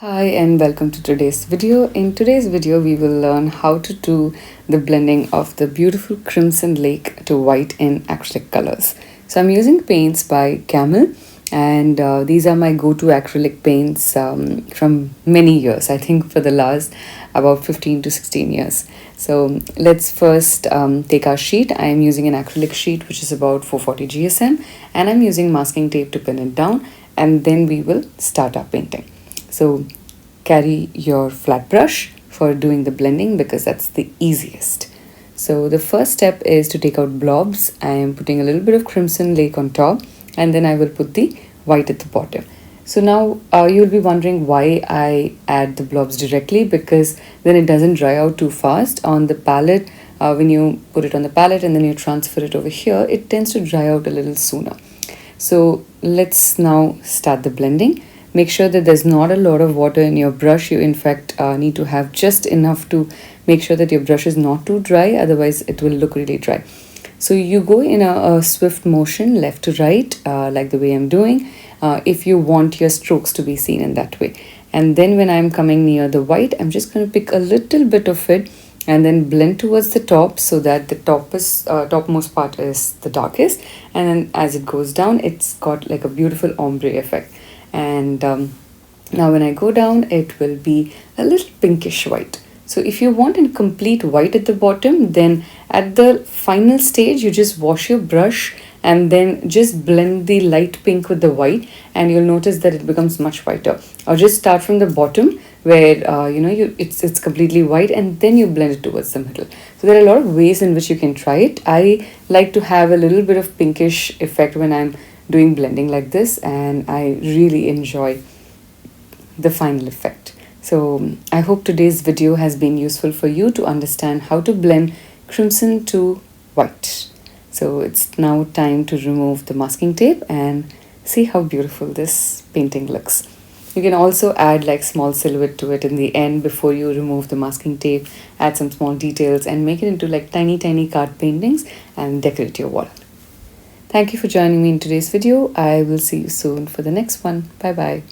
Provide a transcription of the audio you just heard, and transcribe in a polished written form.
Hi and welcome to today's video. In today's video, we will learn how to do the blending of the beautiful crimson lake to white in acrylic colors. So I'm using paints by Camel, and these are my go-to acrylic paints from many years. I think for the last about 15 to 16 years. So let's first take our sheet. I am using an acrylic sheet which is about 440 GSM, and I'm using masking tape to pin it down, and then we will start our painting. So carry your flat brush for doing the blending because that's the easiest. So the first step is to take out blobs. I am putting a little bit of crimson lake on top, and then I will put the white at the bottom. So now you'll be wondering why I add the blobs directly, because then it doesn't dry out too fast on the palette. When you put it on the palette and then you transfer it over here, it tends to dry out a little sooner. So let's now start the blending. Make sure that there's not a lot of water in your brush. You in fact need to have just enough to make sure that your brush is not too dry, otherwise it will look really dry. So you go in a swift motion left to right, like the way I'm doing, if you want your strokes to be seen in that way. And then when I'm coming near the white, I'm just going to pick a little bit of it and then blend towards the top so that the topmost part is the darkest, and then as it goes down, it's got like a beautiful ombre effect. And now when I go down, it will be a little pinkish white. So if you want a complete white at the bottom, then at the final stage, you just wash your brush and then just blend the light pink with the white, and you'll notice that it becomes much whiter. Or just start from the bottom where it's completely white, and then you blend it towards the middle. So there are a lot of ways in which you can try it. I like to have a little bit of pinkish effect when I'm doing blending like this, and I really enjoy the final effect. So I hope today's video has been useful for you to understand how to blend crimson to white. So it's now time to remove the masking tape and see how beautiful this painting looks. You can also add like small silhouette to it in the end before you remove the masking tape, add some small details and make it into like tiny card paintings and decorate your wall. Thank you for joining me in today's video. I will see you soon for the next one. Bye bye.